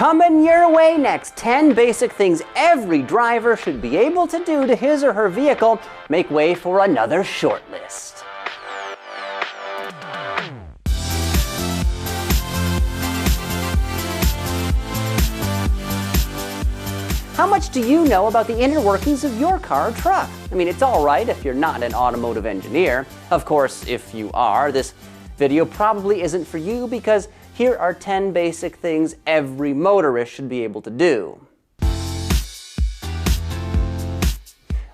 Coming your way next, 10 basic things every driver should be able to do to his or her vehicle. Make way for another short list. How much do you know about the inner workings of your car or truck? I mean, it's all right if you're not an automotive engineer. Of course, if you are, this video probably isn't for you, because here are 10 basic things every motorist should be able to do.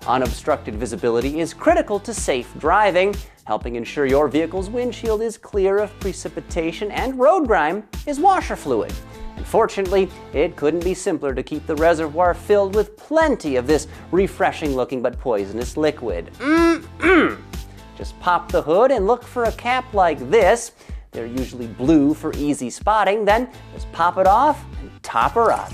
Unobstructed visibility is critical to safe driving. Helping ensure your vehicle's windshield is clear of precipitation and road grime is washer fluid. Unfortunately, it couldn't be simpler to keep the reservoir filled with plenty of this refreshing looking but poisonous liquid. Just pop the hood and look for a cap like this. They're usually blue for easy spotting. Then just pop it off and top her up.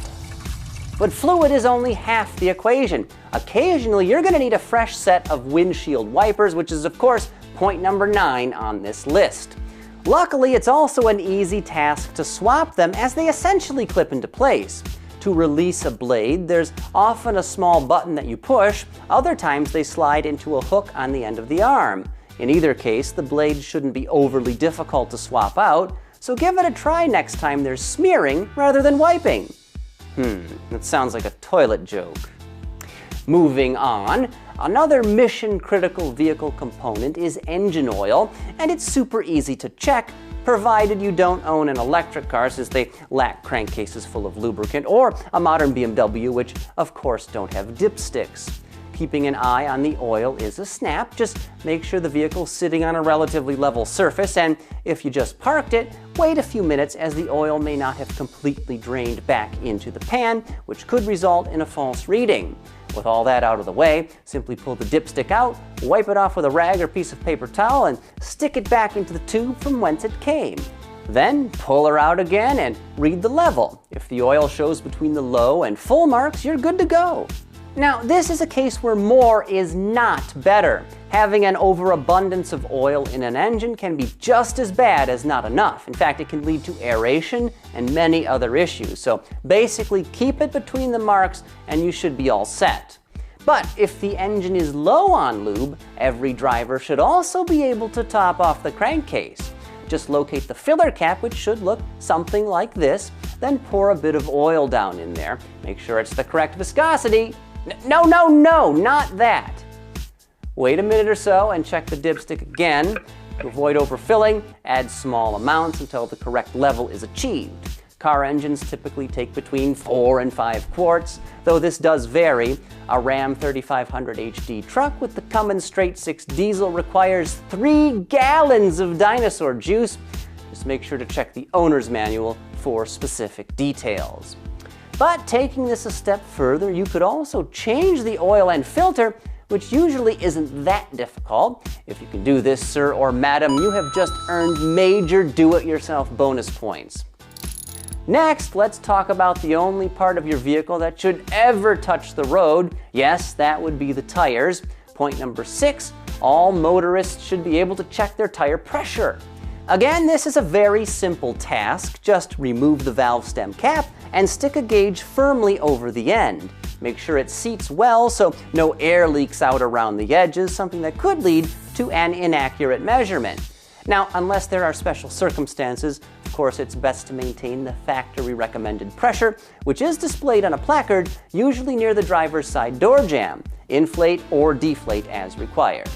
But fluid is only half the equation. Occasionally, you're going to need a fresh set of windshield wipers, which is, of course, point number 9 on this list. Luckily, it's also an easy task to swap them, as they essentially clip into place. To release a blade, there's often a small button that you push. Other times, they slide into a hook on the end of the arm. In either case, the blade shouldn't be overly difficult to swap out, so give it a try next time there's smearing rather than wiping. That sounds like a toilet joke. Moving on, another mission-critical vehicle component is engine oil, and it's super easy to check, provided you don't own an electric car, since they lack crankcases full of lubricant, or a modern BMW, which of course don't have dipsticks. Keeping an eye on the oil is a snap. Just make sure the vehicle's sitting on a relatively level surface, and if you just parked it, wait a few minutes, as the oil may not have completely drained back into the pan, which could result in a false reading. With all that out of the way, simply pull the dipstick out, wipe it off with a rag or piece of paper towel, and stick it back into the tube from whence it came. Then pull her out again and read the level. If the oil shows between the low and full marks, you're good to go. Now, this is a case where more is not better. Having an overabundance of oil in an engine can be just as bad as not enough. In fact, it can lead to aeration and many other issues. So basically, keep it between the marks and you should be all set. But if the engine is low on lube, every driver should also be able to top off the crankcase. Just locate the filler cap, which should look something like this, then pour a bit of oil down in there. Make sure it's the correct viscosity. No, not that. Wait a minute or so and check the dipstick again. To avoid overfilling, add small amounts until the correct level is achieved. Car engines typically take between 4 and 5 quarts, though this does vary. A Ram 3500 HD truck with the Cummins Straight 6 diesel requires 3 gallons of dinosaur juice. Just make sure to check the owner's manual for specific details. But taking this a step further, you could also change the oil and filter, which usually isn't that difficult. If you can do this, sir or madam, you have just earned major do-it-yourself bonus points. Next, let's talk about the only part of your vehicle that should ever touch the road. Yes, that would be the tires. Point number 6, all motorists should be able to check their tire pressure. Again, this is a very simple task. Just remove the valve stem cap and stick a gauge firmly over the end. Make sure it seats well so no air leaks out around the edges, something that could lead to an inaccurate measurement. Now, unless there are special circumstances, of course, it's best to maintain the factory recommended pressure, which is displayed on a placard, usually near the driver's side door jamb. Inflate or deflate as required.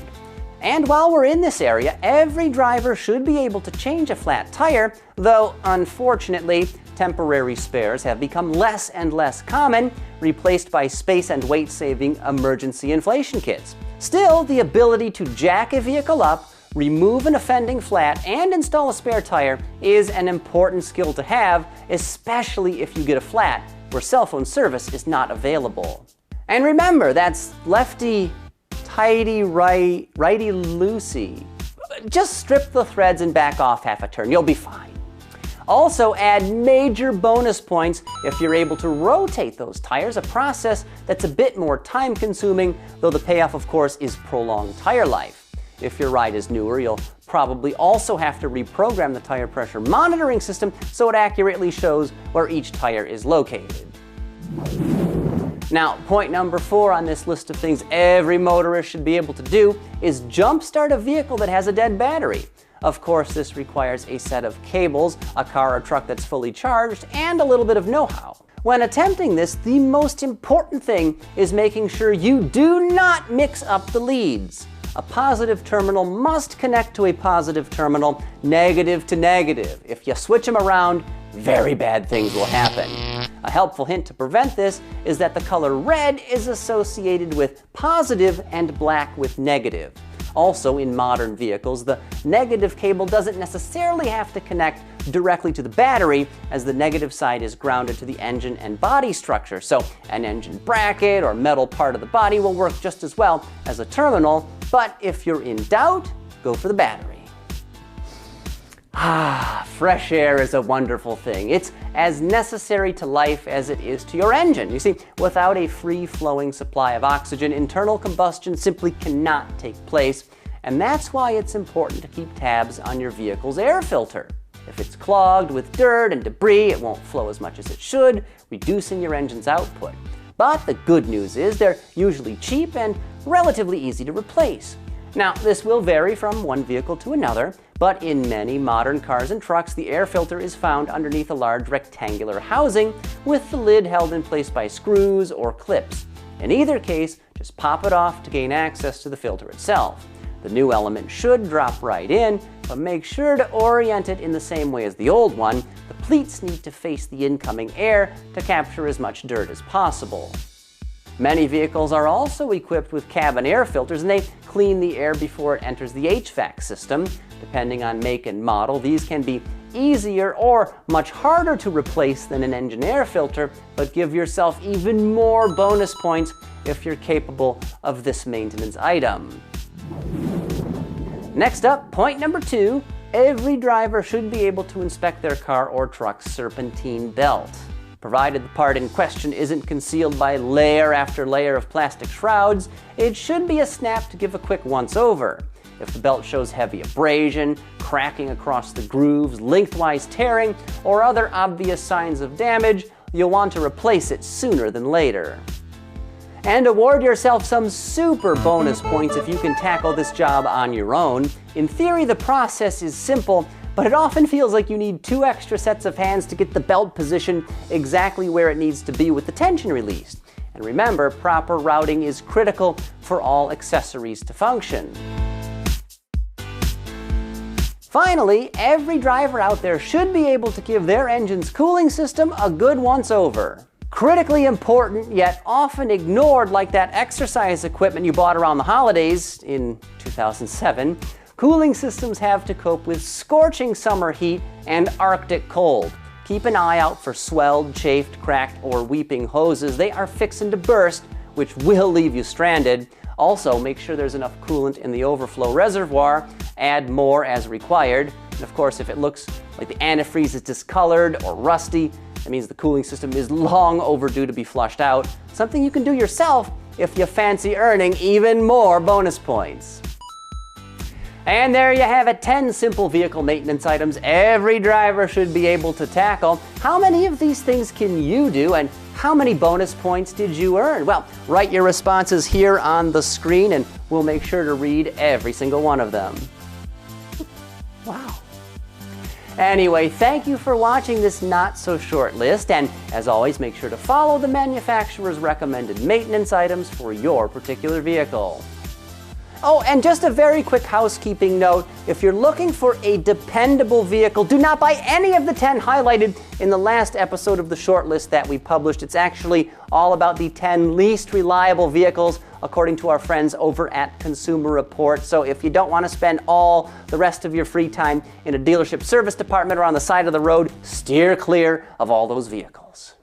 And while we're in this area, every driver should be able to change a flat tire, though unfortunately, temporary spares have become less and less common, replaced by space and weight-saving emergency inflation kits. Still, the ability to jack a vehicle up, remove an offending flat, and install a spare tire is an important skill to have, especially if you get a flat where cell phone service is not available. And remember, that's lefty tighty right, righty loosey. Just strip the threads and back off half a turn, you'll be fine. Also, add major bonus points if you're able to rotate those tires, a process that's a bit more time consuming, though the payoff, of course, is prolonged tire life. If your ride is newer, you'll probably also have to reprogram the tire pressure monitoring system so it accurately shows where each tire is located. Now, point number 4 on this list of things every motorist should be able to do is jumpstart a vehicle that has a dead battery. Of course, this requires a set of cables, a car or truck that's fully charged, and a little bit of know-how. When attempting this, the most important thing is making sure you do not mix up the leads. A positive terminal must connect to a positive terminal, negative to negative. If you switch them around, very bad things will happen. A helpful hint to prevent this is that the color red is associated with positive and black with negative. Also, in modern vehicles, the negative cable doesn't necessarily have to connect directly to the battery, as the negative side is grounded to the engine and body structure. So an engine bracket or metal part of the body will work just as well as a terminal, but if you're in doubt, go for the battery. Fresh air is a wonderful thing. It's as necessary to life as it is to your engine. You see, without a free-flowing supply of oxygen, internal combustion simply cannot take place, and that's why it's important to keep tabs on your vehicle's air filter. If it's clogged with dirt and debris, it won't flow as much as it should, reducing your engine's output. But the good news is they're usually cheap and relatively easy to replace. Now, this will vary from one vehicle to another, but in many modern cars and trucks, the air filter is found underneath a large rectangular housing with the lid held in place by screws or clips. In either case, just pop it off to gain access to the filter itself. The new element should drop right in, but make sure to orient it in the same way as the old one. The pleats need to face the incoming air to capture as much dirt as possible. Many vehicles are also equipped with cabin air filters, and they clean the air before it enters the HVAC system. Depending on make and model, these can be easier or much harder to replace than an engine air filter, but give yourself even more bonus points if you're capable of this maintenance item. Next up, point number 2, every driver should be able to inspect their car or truck's serpentine belt. Provided the part in question isn't concealed by layer after layer of plastic shrouds, it should be a snap to give a quick once-over. If the belt shows heavy abrasion, cracking across the grooves, lengthwise tearing, or other obvious signs of damage, you'll want to replace it sooner than later. And award yourself some super bonus points if you can tackle this job on your own. In theory, the process is simple, but it often feels like you need 2 extra sets of hands to get the belt positioned exactly where it needs to be with the tension released. And remember, proper routing is critical for all accessories to function. Finally, every driver out there should be able to give their engine's cooling system a good once-over. Critically important, yet often ignored, like that exercise equipment you bought around the holidays in 2007, cooling systems have to cope with scorching summer heat and Arctic cold. Keep an eye out for swelled, chafed, cracked, or weeping hoses. They are fixing to burst, which will leave you stranded. Also, make sure there's enough coolant in the overflow reservoir. Add more as required. And of course, if it looks like the antifreeze is discolored or rusty, that means the cooling system is long overdue to be flushed out. Something you can do yourself if you fancy earning even more bonus points. And there you have it, 10 simple vehicle maintenance items every driver should be able to tackle. How many of these things can you do, and how many bonus points did you earn? Well, write your responses here on the screen and we'll make sure to read every single one of them. Wow. Anyway, thank you for watching this not-so-short list, and as always, make sure to follow the manufacturer's recommended maintenance items for your particular vehicle. Oh, and just a very quick housekeeping note. If you're looking for a dependable vehicle, do not buy any of the 10 highlighted in the last episode of the shortlist that we published. It's actually all about the 10 least reliable vehicles according to our friends over at Consumer Report. So if you don't want to spend all the rest of your free time in a dealership service department or on the side of the road, steer clear of all those vehicles.